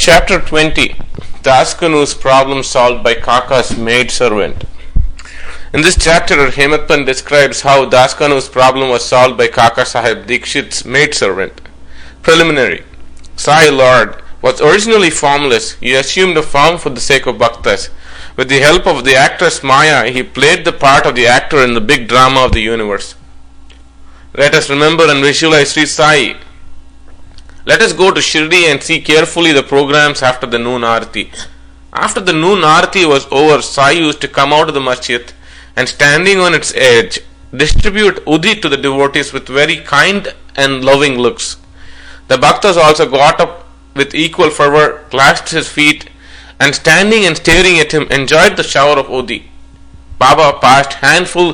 Chapter 20. Daskanu's problem solved by Kaka's maid-servant. In this chapter, Hematpan describes how Daskanu's problem was solved by Kaka Sahib Dikshit's maid-servant. Preliminary. Sai Lord was originally formless. He assumed a form for the sake of bhaktas. With the help of the actress Maya, he played the part of the actor in the big drama of the universe. Let us remember and visualize Shri Sai. Let us go to Shirdi and see carefully the programs after the noon Aarti. After the noon Aarti was over, Sai used to come out of the masjid and, standing on its edge, distribute udi to the devotees with very kind and loving looks. The bhaktas also got up with equal fervor, clasped his feet, and standing and staring at him, enjoyed the shower of udi. Baba passed handful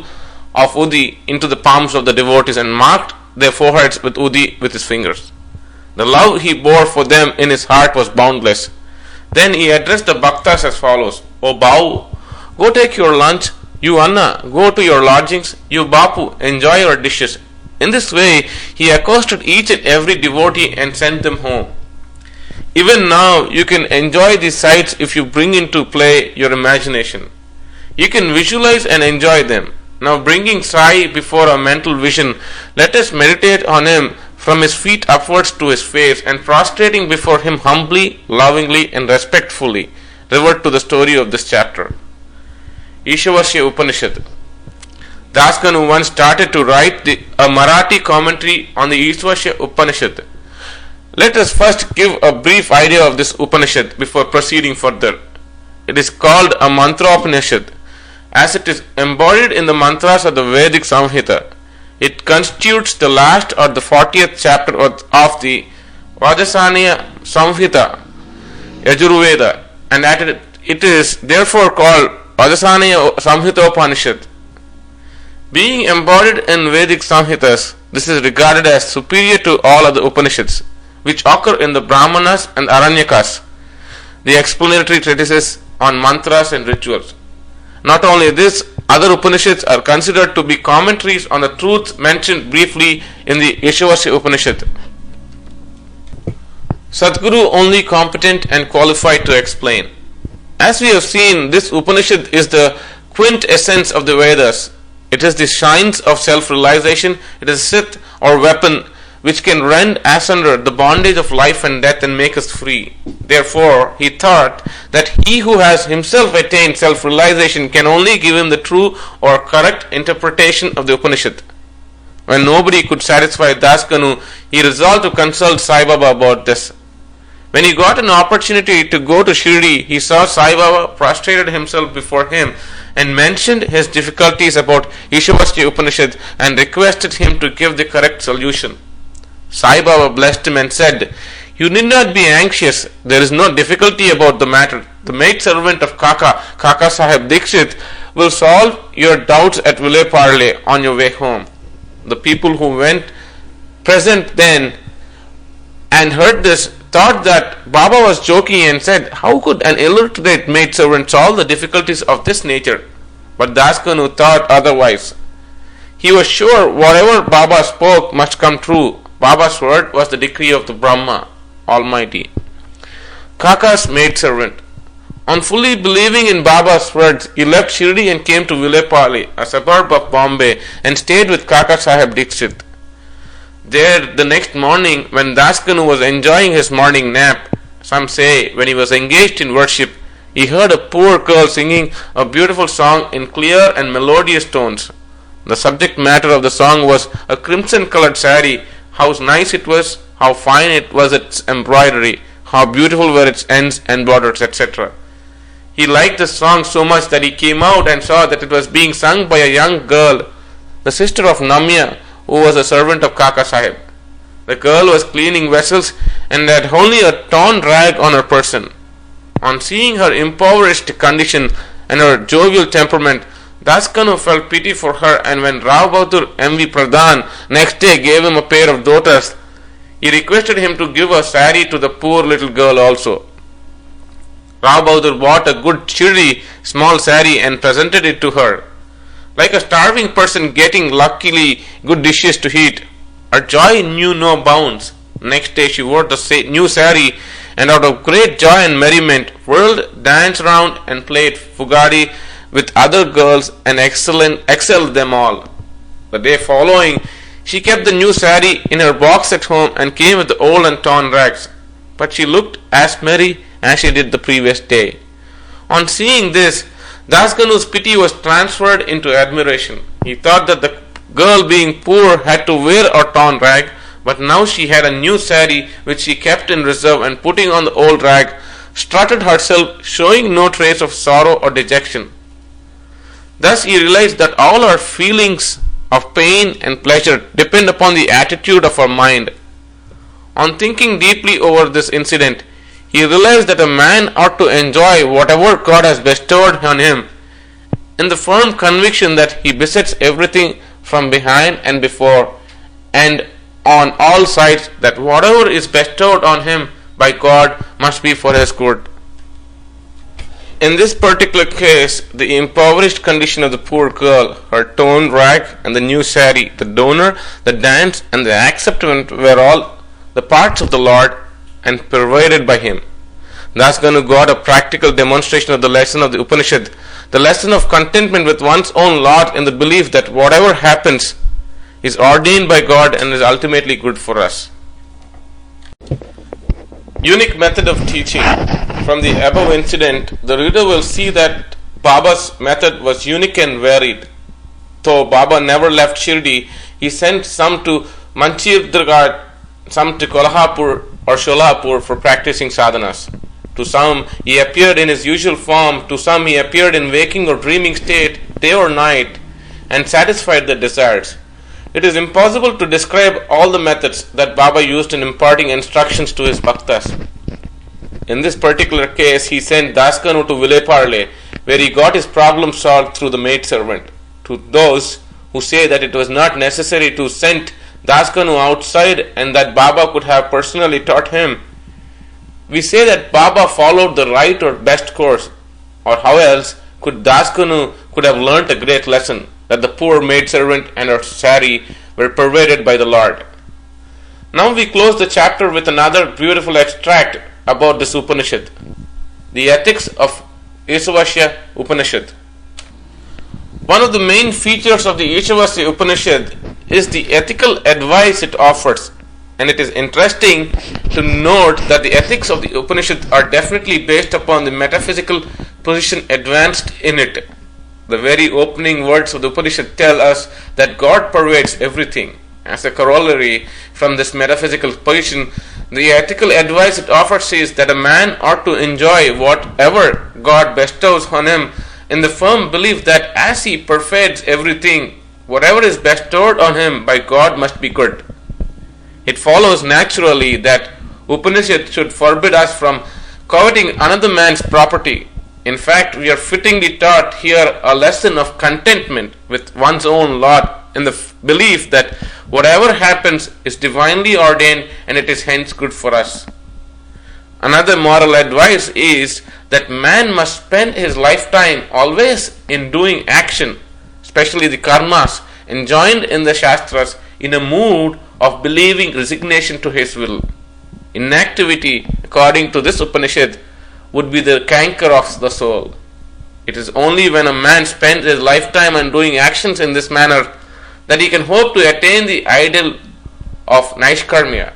of udi into the palms of the devotees and marked their foreheads with udi with his fingers. The love he bore for them in his heart was boundless. Then he addressed the bhaktas as follows: O Bau, go take your lunch. You Anna, go to your lodgings. You Bapu, enjoy your dishes. In this way, he accosted each and every devotee and sent them home. Even now, you can enjoy these sights if you bring into play your imagination. You can visualize and enjoy them. Now, bringing Sai before our mental vision, let us meditate on him from his feet upwards to his face, and prostrating before him humbly, lovingly, and respectfully, revert to the story of this chapter. Ishavasya Upanishad. Daskanu once started to write a Marathi commentary on the Ishavasya Upanishad. Let us first give a brief idea of this Upanishad before proceeding further. It is called a Mantropanishad, as it is embodied in the mantras of the Vedic Samhita. It constitutes the last or the 40th chapter of the Vajasaniya Samhita, Yajurveda, and it is therefore called Vajasaniya Samhitopanishad. Being embodied in Vedic Samhitas, this is regarded as superior to all other Upanishads, which occur in the Brahmanas and Aranyakas, the explanatory treatises on mantras and rituals. Not only this, other Upanishads are considered to be commentaries on the truths mentioned briefly in the Ishavasya Upanishad. Sadguru only competent and qualified to explain. As we have seen, this Upanishad is the quintessence of the Vedas. It is the science of self-realization. It is Sith or weapon which can rend asunder the bondage of life and death and make us free. Therefore, he thought that he who has himself attained self-realization can only give him the true or correct interpretation of the Upanishad. When nobody could satisfy Daskanu, he resolved to consult Sai Baba about this. When he got an opportunity to go to Shirdi, he saw Sai Baba, prostrated himself before him, and mentioned his difficulties about Ishavasya Upanishad and requested him to give the correct solution. Sai Baba blessed him and said, "You need not be anxious. There is no difficulty about the matter. The maid-servant of Kaka Sahib Dikshit, will solve your doubts at Vile Parle on your way home." The people who went present then and heard this thought that Baba was joking and said, "How could an illiterate maid-servant solve the difficulties of this nature?" But Daskanu thought otherwise. He was sure whatever Baba spoke must come true. Baba's word was the decree of the Brahma Almighty. Kaka's maidservant. On fully believing in Baba's words, he left Shirdi and came to Vilepalli, a suburb of Bombay, and stayed with Kaka Sahib Dikshit. There, the next morning, when Daskanu was enjoying his morning nap, some say when he was engaged in worship, he heard a poor girl singing a beautiful song in clear and melodious tones. The subject matter of the song was a crimson-colored saree. How nice it was, how fine it was its embroidery, how beautiful were its ends and borders, etc. He liked the song so much that he came out and saw that it was being sung by a young girl, the sister of Namya, who was a servant of Kaka Sahib. The girl was cleaning vessels and had only a torn rag on her person. On seeing her impoverished condition and her jovial temperament, Daskanu felt pity for her, and when Rao Bahadur M.V. Pradhan next day gave him a pair of dhotas, he requested him to give a saree to the poor little girl also. Rao Bahadur bought a good chiri, small saree, and presented it to her. Like a starving person getting luckily good dishes to eat, her joy knew no bounds. Next day she wore the new saree and out of great joy and merriment, whirled, danced round, and played fugadi with other girls and excelled them all. The day following, she kept the new sari in her box at home and came with the old and torn rags, but she looked as merry as she did the previous day. On seeing this, Daskanu's pity was transferred into admiration. He thought that the girl, being poor, had to wear a torn rag, but now she had a new sari which she kept in reserve, and putting on the old rag, strutted herself, showing no trace of sorrow or dejection. Thus he realized that all our feelings of pain and pleasure depend upon the attitude of our mind. On thinking deeply over this incident, he realized that a man ought to enjoy whatever God has bestowed on him, in the firm conviction that he besets everything from behind and before, and on all sides, that whatever is bestowed on him by God must be for his good. In this particular case, the impoverished condition of the poor girl, her torn rag and the new sari, the donor, the dance, and the acceptance were all the parts of the Lord and provided by him. Daskanu got a practical demonstration of the lesson of the Upanishad, the lesson of contentment with one's own lot, in the belief that whatever happens is ordained by God and is ultimately good for us. Unique method of teaching. From the above incident, the reader will see that Baba's method was unique and varied. Though Baba never left Shirdi, he sent some to Manchirdargad, some to Kolhapur or Sholapur for practicing sadhanas. To some he appeared in his usual form, to some he appeared in waking or dreaming state, day or night, and satisfied their desires. It is impossible to describe all the methods that Baba used in imparting instructions to his bhaktas. In this particular case, he sent Daskanu to Vileparle, where he got his problem solved through the maidservant. To those who say that it was not necessary to send Daskanu outside and that Baba could have personally taught him, we say that Baba followed the right or best course, or how else could Daskanu could have learnt a great lesson, that the poor maidservant and her sari were provided by the Lord. Now we close the chapter with another beautiful extract about this Upanishad, the ethics of Ishavasya Upanishad. One of the main features of the Ishavasya Upanishad is the ethical advice it offers, and it is interesting to note that the ethics of the Upanishad are definitely based upon the metaphysical position advanced in it. The very opening words of the Upanishad tell us that God pervades everything. As a corollary from this metaphysical position, the ethical advice it offers says that a man ought to enjoy whatever God bestows on him, in the firm belief that as he pervades everything, whatever is bestowed on him by God must be good. It follows naturally that Upanishad should forbid us from coveting another man's property. In fact, we are fittingly taught here a lesson of contentment with one's own lot, in the belief that whatever happens is divinely ordained and it is hence good for us. Another moral advice is that man must spend his lifetime always in doing action, especially the karmas enjoined in the Shastras, in a mood of believing resignation to his will. Inactivity, according to this Upanishad, would be the canker of the soul. It is only when a man spends his lifetime on doing actions in this manner that he can hope to attain the ideal of Naishkarmya.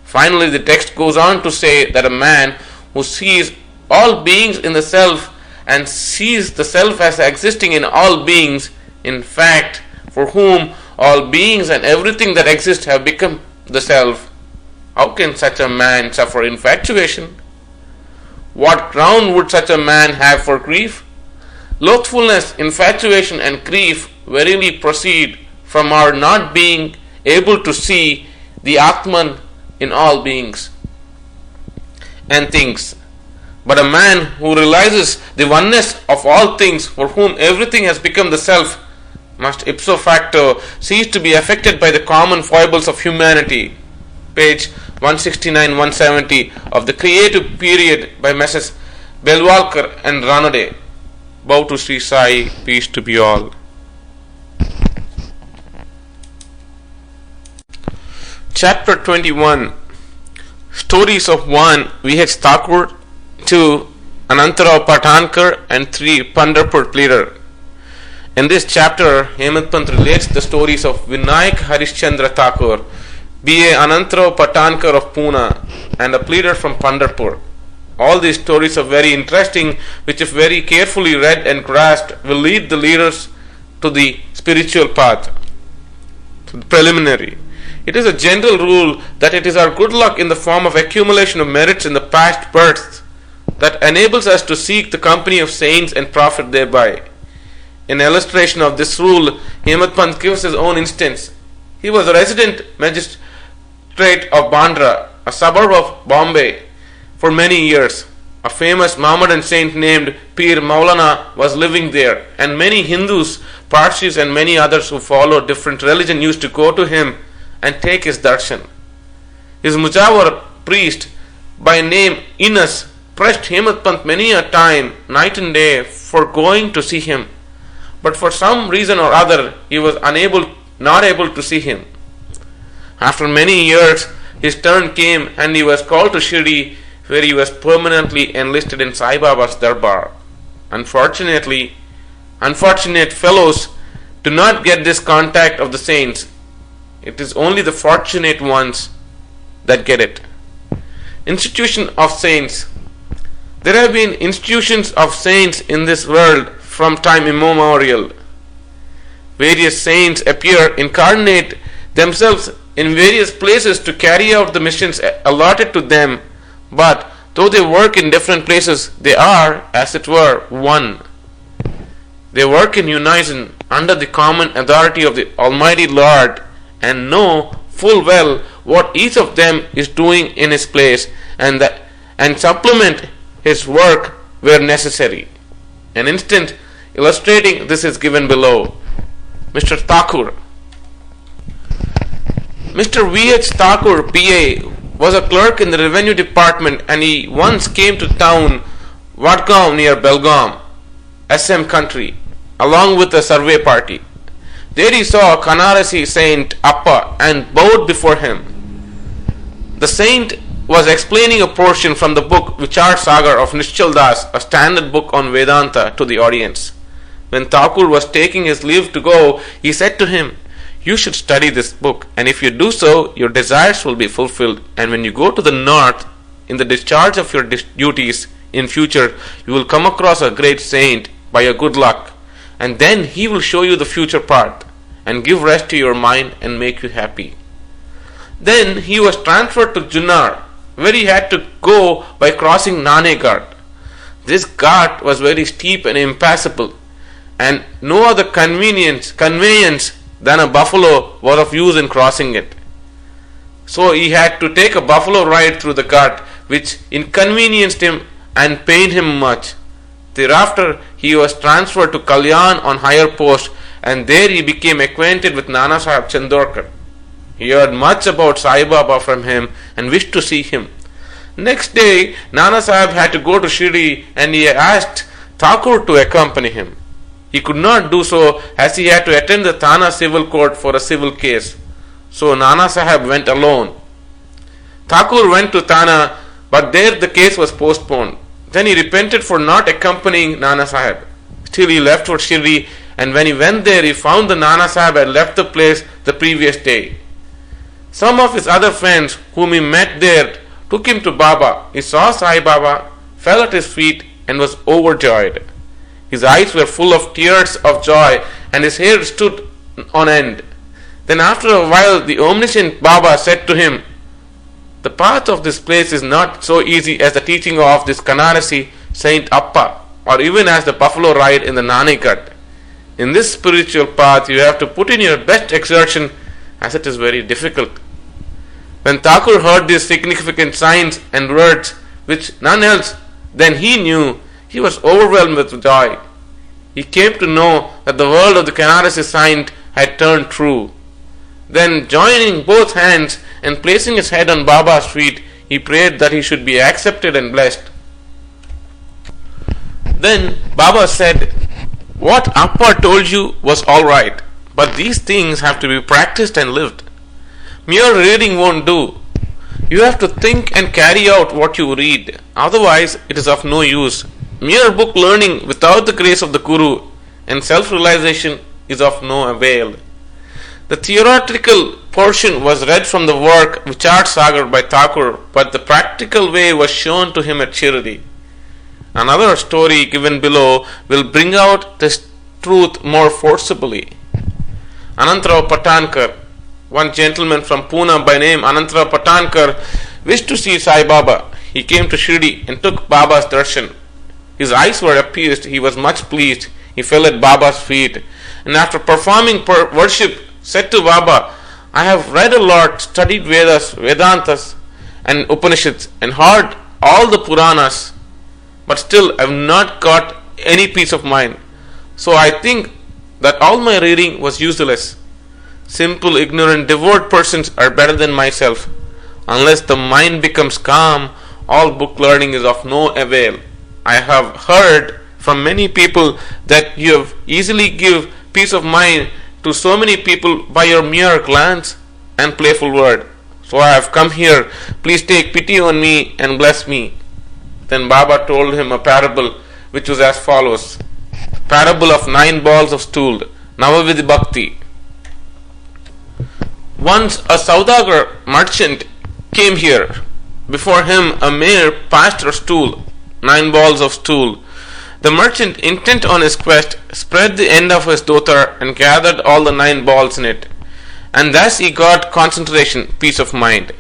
Finally, the text goes on to say that a man who sees all beings in the self and sees the self as existing in all beings, in fact, for whom all beings and everything that exists have become the self, how can such a man suffer infatuation? What ground would such a man have for grief? Loathfulness, infatuation, and grief verily proceed from our not being able to see the Atman in all beings and things. But a man who realizes the oneness of all things, for whom everything has become the self, must ipso facto cease to be affected by the common foibles of humanity. Page 169-170 of the Creative Period by Messrs. Belwalkar and Ranade. Bow to Shri Sai, peace to be all. Chapter 21. stories of 1. V.H. Thakur, 2. Anantarao Patankar, and 3. Pandharpur pleader. In this chapter, Hemant Pant relates the stories of Vinayak Harishchandra Thakur, B.A. Anantarao Patankar of Pune, and a pleader from Pandharpur. All these stories are very interesting, which if very carefully read and grasped will lead the leaders to the spiritual path. To the preliminary. It is a general rule that it is our good luck in the form of accumulation of merits in the past births that enables us to seek the company of saints and profit thereby. In illustration of this rule, Hemant Pant gives his own instance. He was a resident magistrate of Bandra, a suburb of Bombay, for many years. A famous Mohammedan saint named Pir Maulana was living there, and many Hindus, Parsis, and many others who followed different religion used to go to him and take his darshan. His Mujawar priest, by name Inas, pressed Hemant Pant many a time, night and day, for going to see him. But for some reason or other, he was not able to see him. After many years, his turn came and he was called to Shirdi, where he was permanently enlisted in Sai Baba's darbar. Unfortunate fellows do not get this contact of the saints. It is only the fortunate ones that get it. Institution of saints. There have been institutions of saints in this world from time immemorial. Various saints appear incarnate themselves in various places to carry out the missions allotted to them, but though they work in different places, they are, as it were, one. They work in unison under the common authority of the Almighty Lord and know full well what each of them is doing in his place and supplement his work where necessary. An instance illustrating this is given below. Mr. Thakur. Mr. V.H. Thakur, P.A., was a clerk in the revenue department, and he once came to town Vadgaon near Belgaum, SM country, along with a survey party. There he saw Kanarasi Saint Appa and bowed before him. The saint was explaining a portion from the book Vichar Sagar of Nischal Das, a standard book on Vedanta, to the audience. When Thakur was taking his leave to go, he said to him, "You should study this book, and if you do so, your desires will be fulfilled, and when you go to the north, in the discharge of your duties in future, you will come across a great saint by your good luck, and then he will show you the future path, and give rest to your mind and make you happy." Then he was transferred to Junnar, where he had to go by crossing Nane Ghat. This ghat was very steep and impassable, and no other conveyance than a buffalo was of use in crossing it. So he had to take a buffalo ride through the ghat, which inconvenienced him and pained him much. Thereafter he was transferred to Kalyan on higher post, and there he became acquainted with Nana Sahib Chandorkar. He heard much about Sai Baba from him and wished to see him. Next day Nana Sahib had to go to Shirdi, and he asked Thakur to accompany him. He could not do so as he had to attend the Thana civil court for a civil case. So Nana Sahib went alone. Thakur went to Thana, but there the case was postponed. Then he repented for not accompanying Nana Sahib. Still he left for Shirdi, and when he went there he found the Nana Sahib had left the place the previous day. Some of his other friends whom he met there took him to Baba. He saw Sai Baba, fell at his feet, and was overjoyed. His eyes were full of tears of joy, and his hair stood on end. Then after a while the omniscient Baba said to him, "The path of this place is not so easy as the teaching of this Kanarasi Saint Appa, or even as the buffalo ride in the Nane Ghat. In this spiritual path you have to put in your best exertion, as it is very difficult." When Thakur heard these significant signs and words, which none else than he knew, he was overwhelmed with joy. He came to know that the world of the Kanarasi saint had turned true. Then, joining both hands and placing his head on Baba's feet, he prayed that he should be accepted and blessed. Then Baba said, "What Appa told you was all right, but these things have to be practiced and lived. Mere reading won't do. You have to think and carry out what you read, otherwise it is of no use. Mere book learning without the grace of the Guru and self-realization is of no avail. The theoretical portion was read from the work Vichar Sagar by Thakur, but the practical way was shown to him at Shirdi. Another story given below will bring out this truth more forcibly. Anantrao Patankar, one gentleman from Pune by name Anantrao Patankar, wished to see Sai Baba. He came to Shirdi and took Baba's darshan. His eyes were appeased. He was much pleased. He fell at Baba's feet, and after performing worship, said to Baba, I have read a lot, studied Vedas, Vedantas, and Upanishads, and heard all the Puranas, but still I have not got any peace of mind. So I think that all my reading was useless. Simple, ignorant, devout persons are better than myself. Unless the mind becomes calm, all book learning is of no avail. I have heard from many people that you have easily give peace of mind to so many people by your mere glance and playful word. So I have come here. Please take pity on me and bless me. Then Baba told him a parable which was as follows. Parable of 9 balls of stool. Navavidhi Bhakti. Once a Saudagar merchant came here. Before him a mere passed a stool, 9 balls of stool. The merchant, intent on his quest, spread the end of his dhotar and gathered all the 9 balls in it. And thus he got concentration, peace of mind.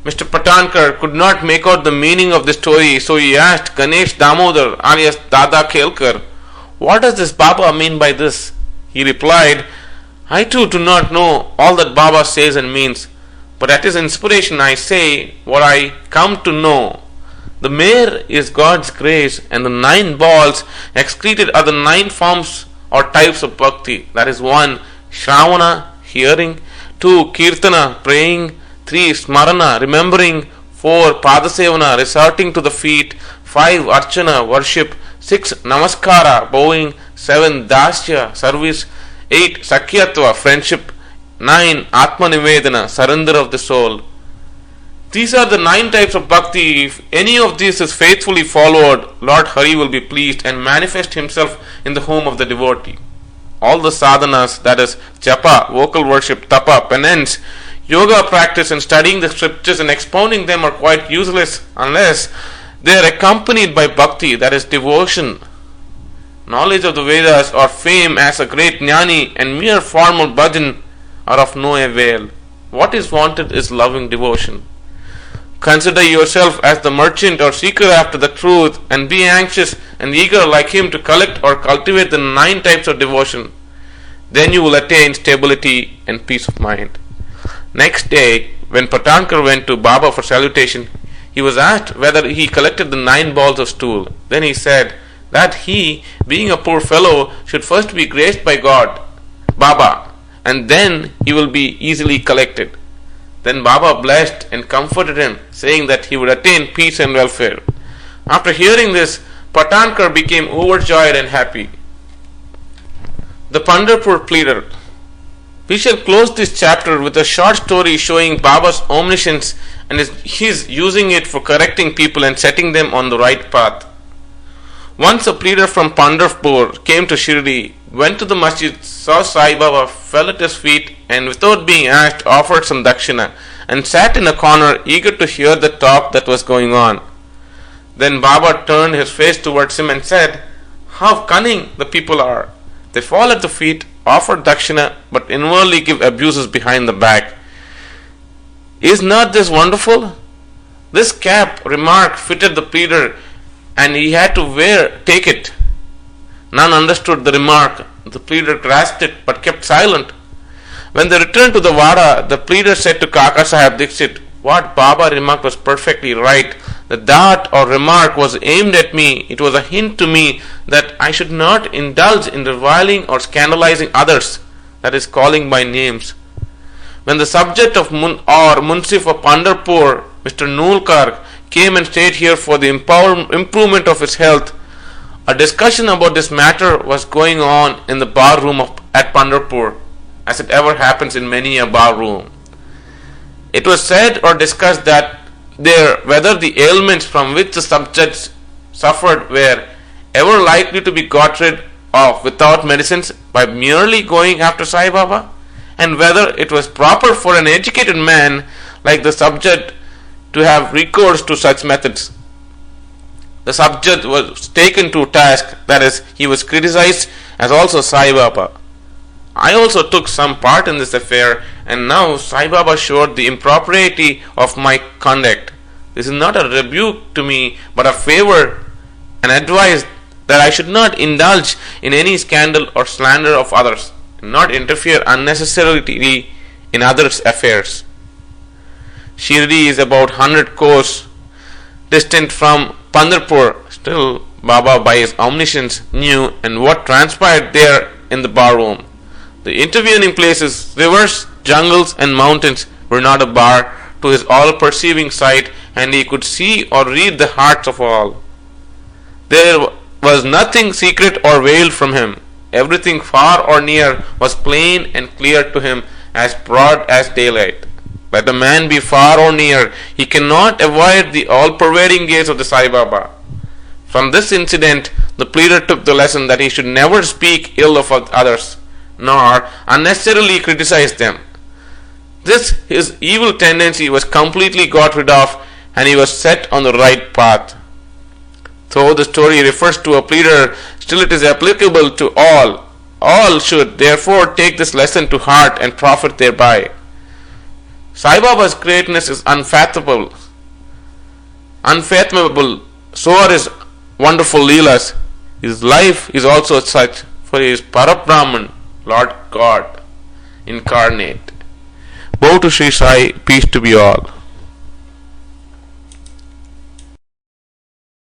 Mr. Patankar could not make out the meaning of the story, so he asked Ganesh Damodar alias Dada Kelkar, what does this Baba mean by this? He replied, I too do not know all that Baba says and means, but at his inspiration I say what I come to know. The mare is God's grace, and the 9 balls excreted are the 9 forms or types of bhakti. That is 1. Shravana, hearing. 2. Kirtana, praying. 3. Smarana, remembering. 4. Padasevana, resorting to the feet. 5. Archana, worship. 6. Namaskara, bowing. 7. Dasya, service. 8. Sakyatva, friendship. 9. Atma Nivedana, surrender of the soul. These are the 9 types of bhakti. If any of these is faithfully followed, Lord Hari will be pleased and manifest himself in the home of the devotee. All the sadhanas, that is, japa, vocal worship, tapa, penance, yoga practice and studying the scriptures and expounding them are quite useless unless they are accompanied by bhakti, that is, devotion. Knowledge of the Vedas or fame as a great jnani and mere formal bhajan are of no avail. What is wanted is loving devotion. Consider yourself as the merchant or seeker after the truth and be anxious and eager like him to collect or cultivate the 9 types of devotion. Then you will attain stability and peace of mind. Next day, when Patankar went to Baba for salutation, he was asked whether he collected the 9 balls of stool. Then he said that he, being a poor fellow, should first be graced by God, Baba, and then he will be easily collected. Then Baba blessed and comforted him, saying that he would attain peace and welfare. After hearing this, Patankar became overjoyed and happy. The Pandharpur pleader. We shall close this chapter with a short story showing Baba's omniscience and his using it for correcting people and setting them on the right path. Once a pleader from Pandharpur came to Shirdi, went to the masjid, saw Sai Baba, fell at his feet, and without being asked offered some dakshina and sat in a corner eager to hear the talk that was going on. Then Baba turned his face towards him and said, how cunning the people are. They fall at the feet, offer dakshina, but inwardly give abuses behind the back. Is not this wonderful? This cap remark fitted the pleader and he had to take it. None understood the remark. The pleader grasped it but kept silent. When they returned to the Vada, the pleader said to Kaka Sahib Dixit, what Baba remarked was perfectly right. The that or remark was aimed at me. It was a hint to me that I should not indulge in reviling or scandalizing others, that is, calling by names. When the subject of Munsif of Pandharpur, Mr. Nulkar, came and stayed here for the improvement of his health, a discussion about this matter was going on in the bar room at Pandharpur, as it ever happens in many a bar room. It was said or discussed that whether the ailments from which the subjects suffered were ever likely to be got rid of without medicines by merely going after Sai Baba, and whether it was proper for an educated man like the subject to have recourse to such methods. The subject was taken to task, that is, he was criticized, as also Sai Baba. I also took some part in this affair, and now Sai Baba showed the impropriety of my conduct. This is not a rebuke to me, but a favor and advice that I should not indulge in any scandal or slander of others, and not interfere unnecessarily in others' affairs. Shirdi is about 100 kos distant from Pandharpur. Still, Baba, by his omniscience, knew and what transpired there in the barroom. The intervening places, rivers, jungles, and mountains were not a bar to his all-perceiving sight, and he could see or read the hearts of all. There was nothing secret or veiled from him. Everything far or near was plain and clear to him, as broad as daylight. Let a man be far or near, he cannot avoid the all-pervading gaze of the Sai Baba. From this incident, the pleader took the lesson that he should never speak ill of others, nor unnecessarily criticize them. His evil tendency was completely got rid of, and he was set on the right path. Though the story refers to a pleader, still it is applicable to all. All should therefore take this lesson to heart and profit thereby. Sai Baba's greatness is unfathomable. So are his wonderful leelas. His life is also such, for he is Parabrahman, Lord God, incarnate. Bow to Shri Sai, peace to be all.